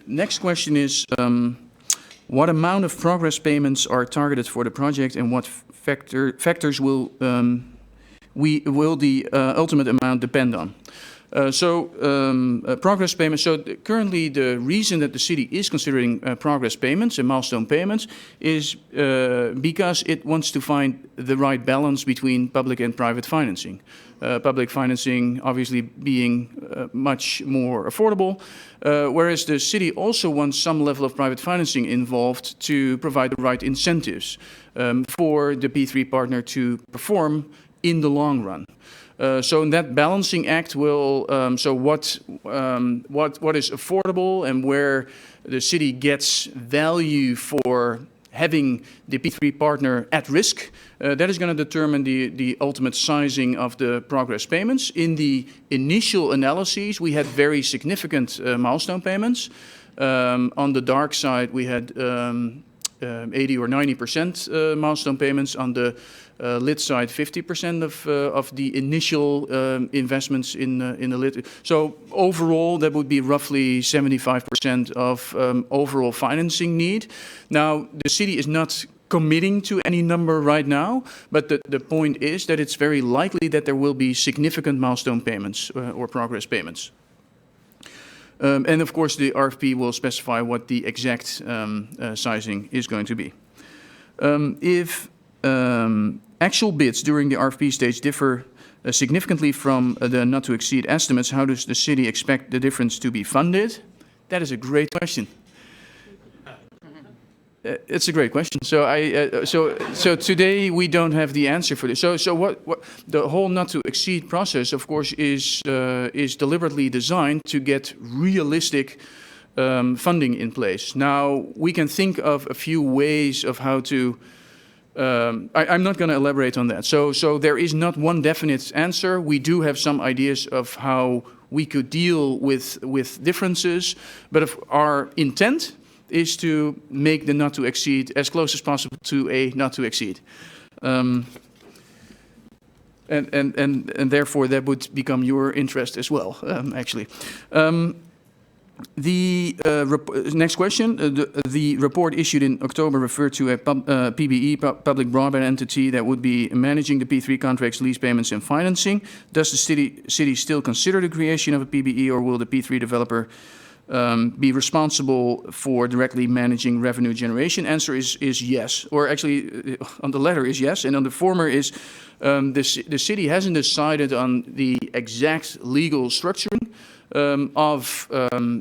next question is, what amount of progress payments are targeted for the project, and what factors will the ultimate amount depend on? Progress payments. So currently, the reason that the city is considering progress payments and milestone payments is because it wants to find the right balance between public and private financing. Public financing obviously being much more affordable, whereas the city also wants some level of private financing involved to provide the right incentives for the P3 partner to perform in the long run. So in that balancing act will, what is affordable and where the city gets value for having the P3 partner at risk, that is going to determine the ultimate sizing of the progress payments. In the initial analyses, we had very significant milestone payments. On the dark side, we had 80 or 90% milestone payments. On the lit side, 50% of the initial investments in the lit. So overall, that would be roughly 75% of overall financing need. Now, the city is not committing to any number right now, but the point is that it's very likely that there will be significant milestone payments or progress payments. And of course, the RFP will specify what the exact sizing is going to be. If actual bids during the RFP stage differ significantly from the not to exceed estimates, how does the city expect the difference to be funded? That is a great question. It's a great question. So today we don't have the answer for this. So what the whole not to exceed process, of course, is deliberately designed to get realistic funding in place. Now we can think of a few ways of how to. I'm not going to elaborate on that. So there is not one definite answer. We do have some ideas of how we could deal with differences, but if our intent is to make the not to exceed as close as possible to a not to exceed. And therefore that would become your interest as well, actually. The next question, the report issued in October referred to a PBE, public broadband entity, that would be managing the P3 contracts, lease payments and financing. Does the city still consider the creation of a PBE, or will the P3 developer be responsible for directly managing revenue generation? Answer is yes, or actually on the latter is yes, and on the former is the city hasn't decided on the exact legal structuring of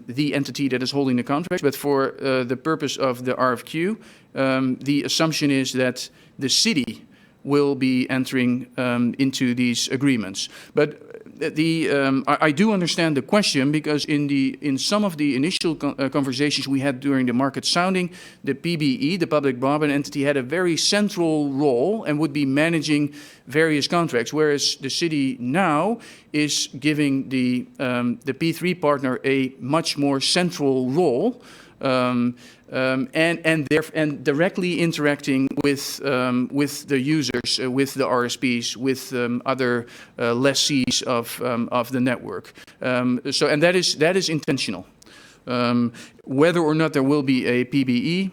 the entity that is holding the contract, but for the purpose of the RFQ, the assumption is that the city will be entering into these agreements. But I do understand the question, because in some of the initial conversations we had during the market sounding, the PBE, the public broadband entity, had a very central role and would be managing various contracts, whereas the city now is giving the P3 partner a much more central role. And directly interacting with the users, with the RSPs, with other lessees of the network. And that is intentional. Whether or not there will be a PBE,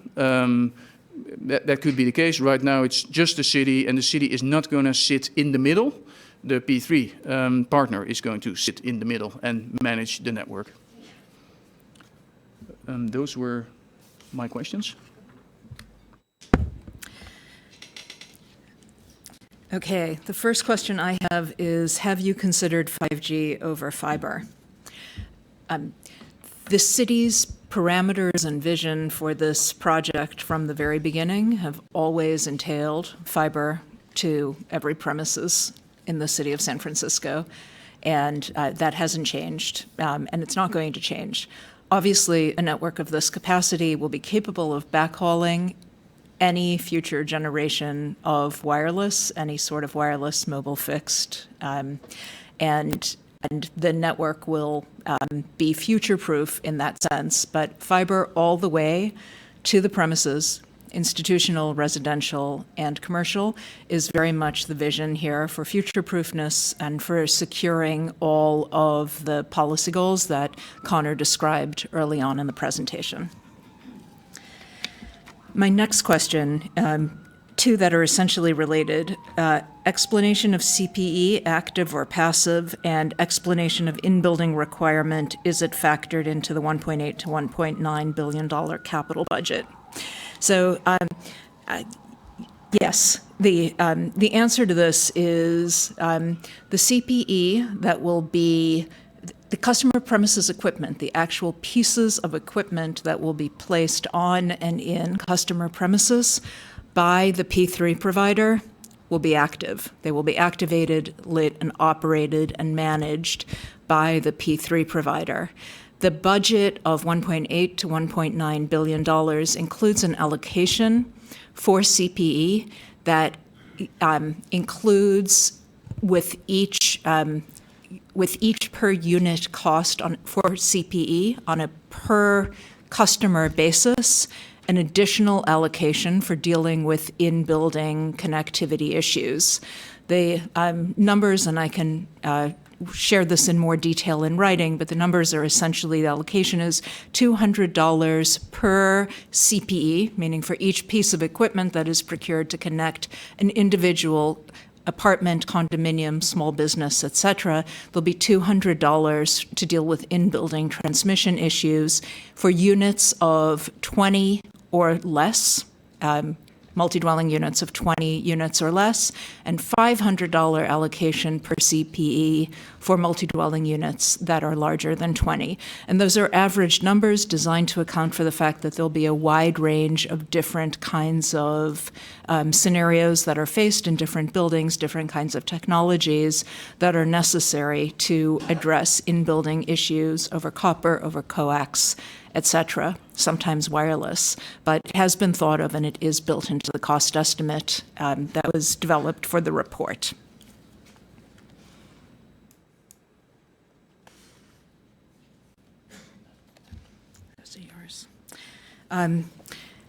that could be the case. Right now, it's just the city, and the city is not going to sit in the middle. The P3 partner is going to sit in the middle and manage the network. Those were my questions. Okay, the first question I have is, have you considered 5G over fiber? The city's parameters and vision for this project from the very beginning have always entailed fiber to every premises in the city of San Francisco, and that hasn't changed, and it's not going to change. Obviously, a network of this capacity will be capable of backhauling any future generation of wireless, any sort of wireless, mobile, fixed, and the network will be future-proof in that sense. But fiber all the way to the premises, institutional, residential, and commercial, is very much the vision here for future-proofness and for securing all of the policy goals that Connor described early on in the presentation. My next question, two that are essentially related. Explanation of CPE, active or passive, and explanation of in-building requirement, is it factored into the $1.8 to $1.9 billion capital budget? So, yes, the answer to this is the CPE that will be the customer premises equipment, the actual pieces of equipment that will be placed on and in customer premises by the P3 provider will be active. They will be activated, lit, and operated and managed by the P3 provider. The budget of $1.8 to $1.9 billion includes an allocation for CPE that includes with each per unit cost for CPE on a per customer basis, an additional allocation for dealing with in-building connectivity issues. The numbers, and I can share this in more detail in writing, but the numbers are essentially, the allocation is $200 per CPE, meaning for each piece of equipment that is procured to connect an individual apartment, condominium, small business, et cetera. There'll be $200 to deal with in-building transmission issues for units of 20 or less, multi-dwelling units of 20 units or less, and $500 allocation per CPE for multi-dwelling units that are larger than 20. And those are average numbers designed to account for the fact that there'll be a wide range of different kinds of scenarios that are faced in different buildings, different kinds of technologies that are necessary to address in-building issues over copper, over coax, etc., sometimes wireless, but it has been thought of and it is built into the cost estimate that was developed for the report. Those are yours.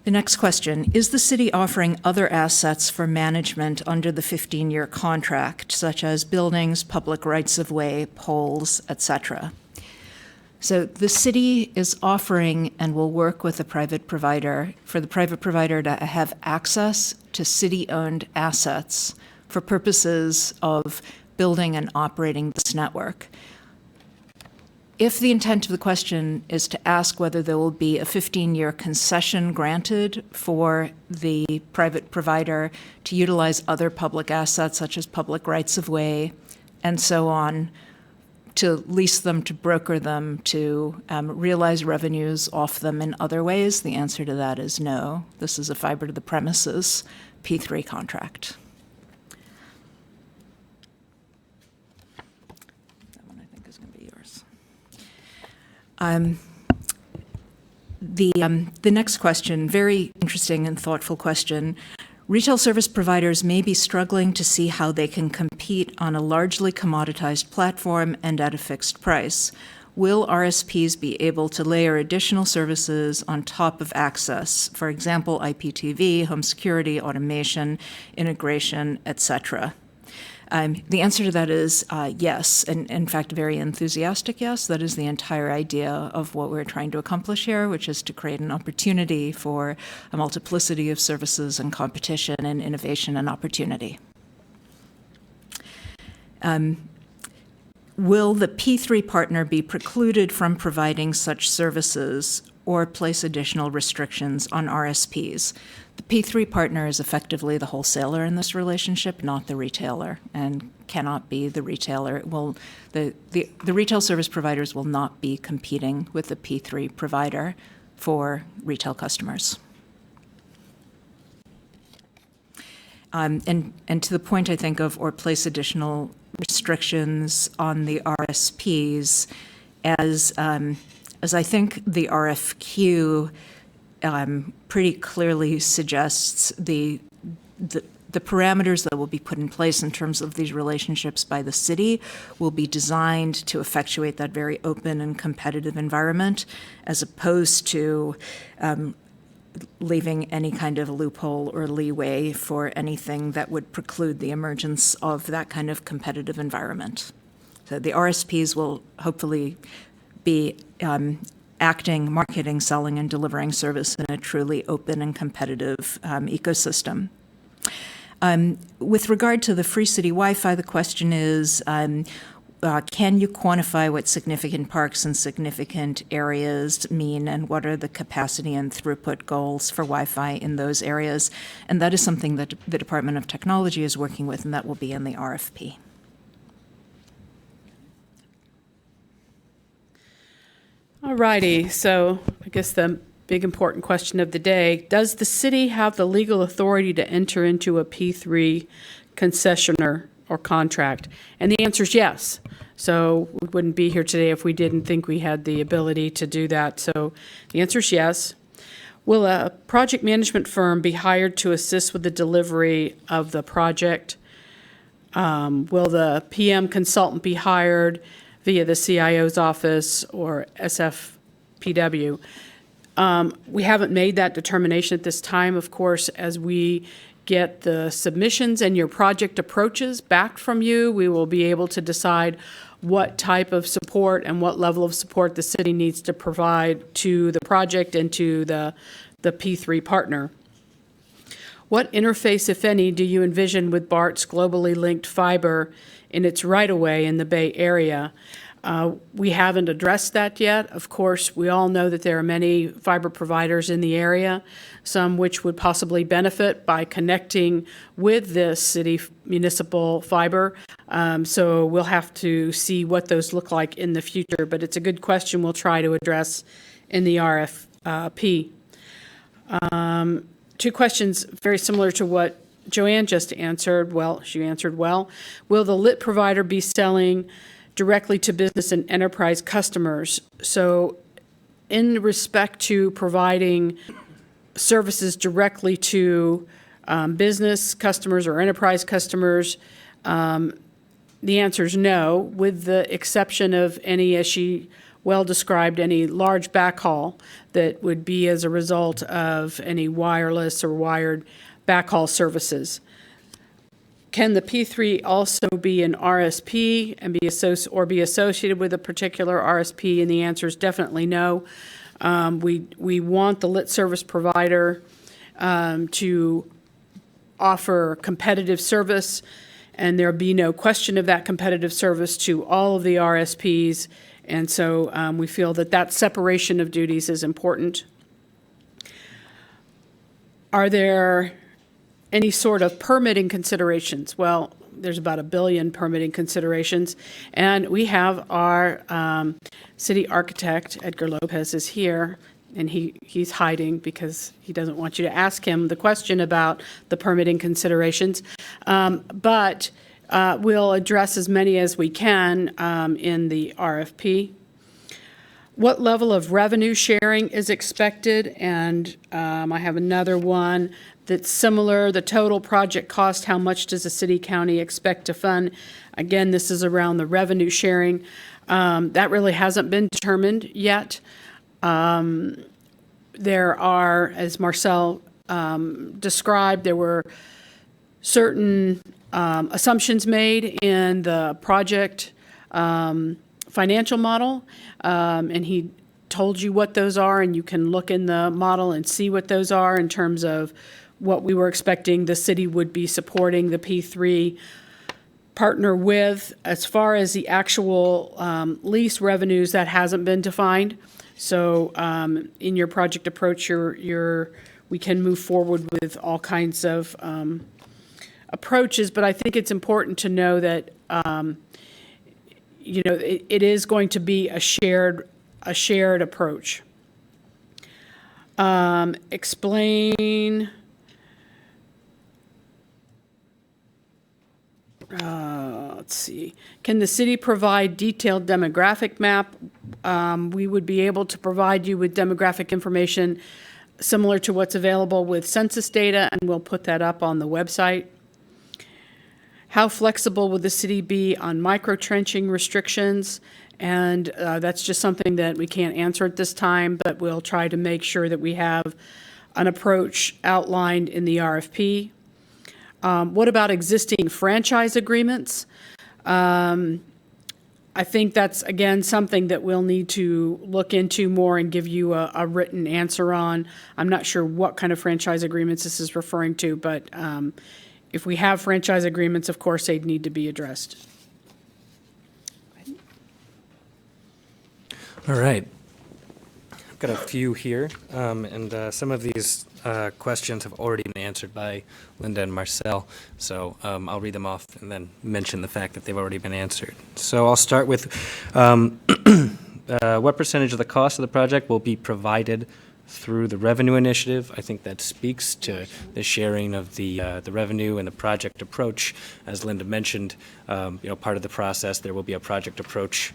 The next question, is the city offering other assets for management under the 15-year contract, such as buildings, public rights-of-way, poles, etc.? So the city is offering and will work with a private provider for the private provider to have access to city-owned assets for purposes of building and operating this network. If the intent of the question is to ask whether there will be a 15-year concession granted for the private provider to utilize other public assets such as public rights-of-way and so on, to lease them, to broker them, to realize revenues off them in other ways? The answer to that is no. This is a fiber to the premises P3 contract. That one I think is going to be yours. The next question, very interesting and thoughtful question. Retail service providers may be struggling to see how they can compete on a largely commoditized platform and at a fixed price. Will RSPs be able to layer additional services on top of access, for example, IPTV, home security, automation, integration, etc.? The answer to that is yes, and in fact, a very enthusiastic yes. That is the entire idea of what we're trying to accomplish here, which is to create an opportunity for a multiplicity of services and competition and innovation and opportunity. Will the P3 partner be precluded from providing such services or place additional restrictions on RSPs? The P3 partner is effectively the wholesaler in this relationship, not the retailer, and cannot be the retailer. The retail service providers will not be competing with the P3 provider for retail customers. And to the point, I think, of or place additional restrictions on the RSPs, as I think the RFQ pretty clearly suggests, the parameters that will be put in place in terms of these relationships by the city will be designed to effectuate that very open and competitive environment, as opposed to leaving any kind of loophole or leeway for anything that would preclude the emergence of that kind of competitive environment. So the RSPs will hopefully be acting, marketing, selling, and delivering service in a truly open and competitive ecosystem. With regard to the Free City Wi-Fi, the question is, can you quantify what significant parks and significant areas mean, and what are the capacity and throughput goals for Wi-Fi in those areas? And that is something that the Department of Technology is working with, and that will be in the RFP. All righty, so I guess the big important question of the day, does the city have the legal authority to enter into a P3 concessioner or contract? And the answer is yes. So we wouldn't be here today if we didn't think we had the ability to do that. So the answer is yes. Will a project management firm be hired to assist with the delivery of the project? Will the PM consultant be hired via the CIO's office or SFPW? We haven't made that determination at this time. Of course, as we get the submissions and your project approaches back from you, we will be able to decide what type of support and what level of support the city needs to provide to the project and to the P3 partner. What interface, if any, do you envision with BART's globally linked fiber in its right-of-way in the Bay Area? We haven't addressed that yet. Of course, we all know that there are many fiber providers in the area, some which would possibly benefit by connecting with this city municipal fiber. So we'll have to see what those look like in the future, but it's a good question we'll try to address in the RFP. Two questions very similar to what Joanne just answered. Well, she answered well. Will the lit provider be selling directly to business and enterprise customers? So in respect to providing services directly to business customers or enterprise customers, the answer is no, with the exception of any, as she well described, any large backhaul that would be as a result of any wireless or wired backhaul services. Can the P3 also be an RSP and be associated with a particular RSP? And the answer is definitely no. We want the lit service provider to offer competitive service, and there'll be no question of that competitive service to all of the RSPs. And so we feel that that separation of duties is important. Are there any sort of permitting considerations? Well, there's about 1 billion permitting considerations, and we have our city architect, Edgar Lopez, is here, and he's hiding because he doesn't want you to ask him the question about the permitting considerations. But we'll address as many as we can in the RFP. What level of revenue sharing is expected? And I have another one that's similar. The total project cost, how much does the city county expect to fund? Again, this is around the revenue sharing. That really hasn't been determined yet. There are, as Marcel described, there were certain assumptions made in the project financial model, and he told you what those are, and you can look in the model and see what those are in terms of what we were expecting the city would be supporting the P3 partner with. As far as the actual lease revenues, that hasn't been defined. So in your project approach, we can move forward with all kinds of approaches, but I think it's important to know that it is going to be a shared approach. Explain. Let's see. Can the city provide detailed demographic map? We would be able to provide you with demographic information similar to what's available with census data, and we'll put that up on the website. How flexible would the city be on micro-trenching restrictions? And that's just something that we can't answer at this time, but we'll try to make sure that we have an approach outlined in the RFP. What about existing franchise agreements? I think that's, again, something that we'll need to look into more and give you a written answer on. I'm not sure what kind of franchise agreements this is referring to, but if we have franchise agreements, of course, they'd need to be addressed. All right. I've got a few here, and some of these questions have already been answered by Linda and Marcel, so I'll read them off and then mention the fact that they've already been answered. So I'll start with what percentage of the cost of the project will be provided through the revenue initiative? I think that speaks to the sharing of the revenue and the project approach. As Linda mentioned, part of the process, there will be a project approach.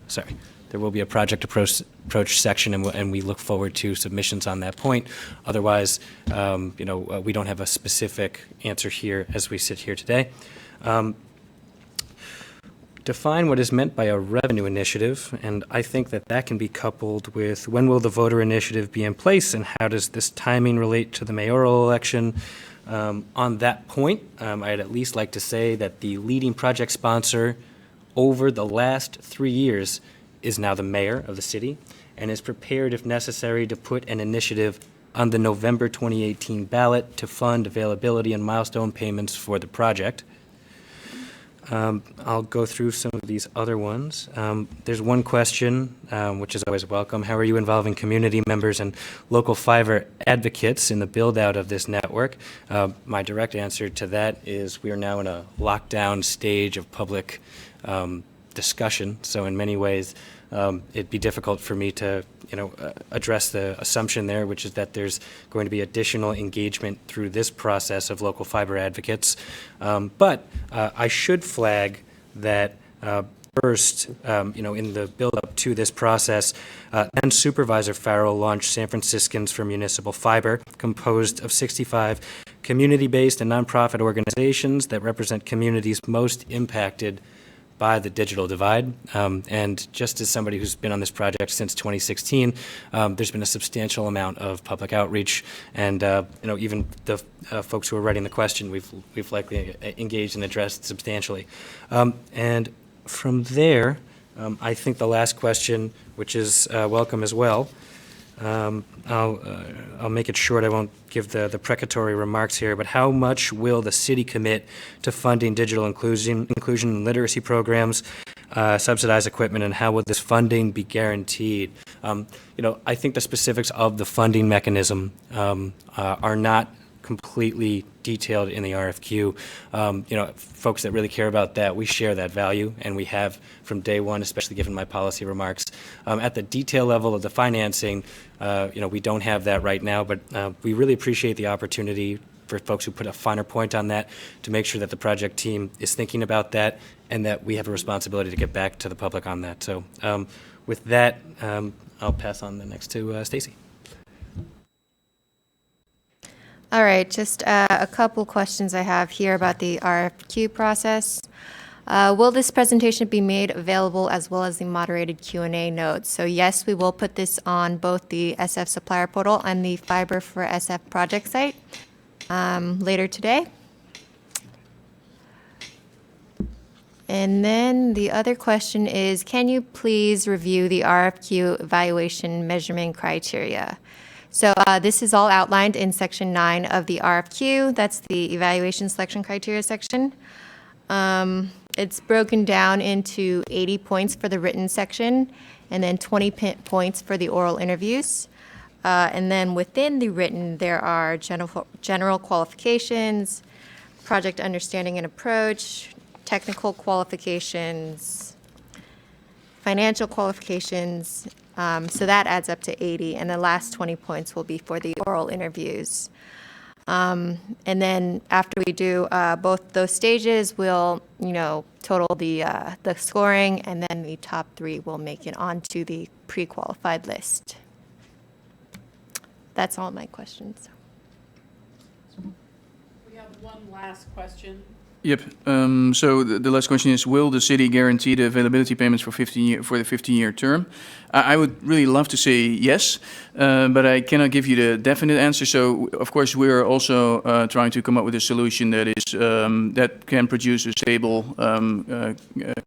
Sorry. There will be a project approach section, and we look forward to submissions on that point. Otherwise, we don't have a specific answer here as we sit here today. Define what is meant by a revenue initiative, and I think that can be coupled with when will the voter initiative be in place, and how does this timing relate to the mayoral election? On that point, I'd at least like to say that the leading project sponsor over the last 3 years is now the mayor of the city and is prepared, if necessary, to put an initiative on the November 2018 ballot to fund availability and milestone payments for the project. I'll go through some of these other ones. There's one question, which is always welcome. How are you involving community members and local fiber advocates in the build-out of this network? My direct answer to that is we are now in a lockdown stage of public discussion. So in many ways, it'd be difficult for me to, address the assumption there, which is that there's going to be additional engagement through this process of local fiber advocates. But I should flag that first, in the build-up to this process, then Supervisor Farrell launched San Franciscans for Municipal Fiber, composed of 65 community-based and nonprofit organizations that represent communities most impacted by the digital divide. And just as somebody who's been on this project since 2016, there's been a substantial amount of public outreach, and even the folks who are writing the question, we've likely engaged and addressed substantially. And from there, I think the last question, which is welcome as well, I'll make it short. I won't give the precatory remarks here, but how much will the city commit to funding digital inclusion and literacy programs, subsidized equipment, and how will this funding be guaranteed? I think the specifics of the funding mechanism are not completely detailed in the RFQ. Folks that really care about that, we share that value, and we have from day one, especially given my policy remarks. At the detail level of the financing, we don't have that right now, but we really appreciate the opportunity for folks who put a finer point on that to make sure that the project team is thinking about that and that we have a responsibility to get back to the public on that. So with that, I'll pass on the next to Stacy. All right, just a couple questions I have here about the RFQ process. Will this presentation be made available as well as the moderated Q&A notes? So yes, we will put this on both the SF supplier portal and the Fiber for SF project site later today. And then the other question is, can you please review the RFQ evaluation measurement criteria? So this is all outlined in Section 9 of the RFQ. That's the evaluation selection criteria section. It's broken down into 80 points for the written section and then 20 points for the oral interviews. And then within the written, there are general qualifications, project understanding and approach, technical qualifications, financial qualifications. So that adds up to 80, and the last 20 points will be for the oral interviews. And then after we do both those stages, we'll, total the scoring, and then the top 3 will make it onto the pre-qualified list. That's all my questions. We have one last question. Yep. So the last question is, will the city guarantee the availability payments for the 15-year term? I would really love to say yes, but I cannot give you the definite answer. So, of course, we're also trying to come up with a solution that is that can produce a stable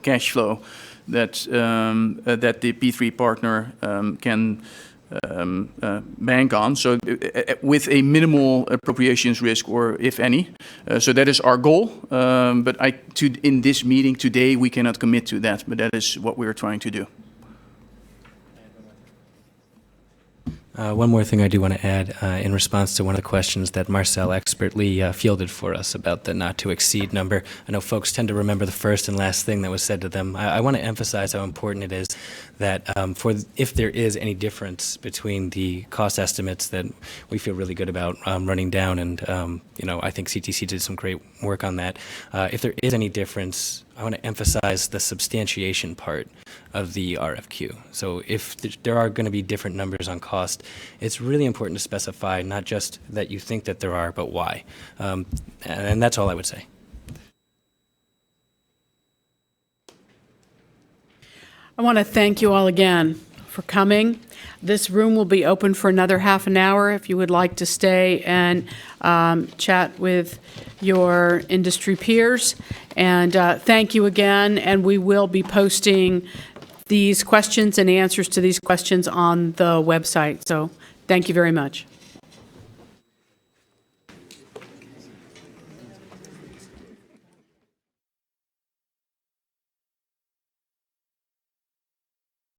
cash flow that the P3 partner can bank on, so with a minimal appropriations risk, or if any. So that is our goal. But in this meeting today, we cannot commit to that, but that is what we're trying to do. One more thing I do want to add in response to one of the questions that Marcel expertly fielded for us about the not to exceed number. I know folks tend to remember the first and last thing that was said to them. I want to emphasize how important it is that if there is any difference between the cost estimates that we feel really good about running down, and I think CTC did some great work on that. If there is any difference, I want to emphasize the substantiation part of the RFQ. So if there are going to be different numbers on cost, it's really important to specify not just that you think that there are, but why. And that's all I would say. I want to thank you all again for coming. This room will be open for another half an hour if you would like to stay and chat with your industry peers. And thank you again, and we will be posting these questions and answers to these questions on the website. So thank you very much.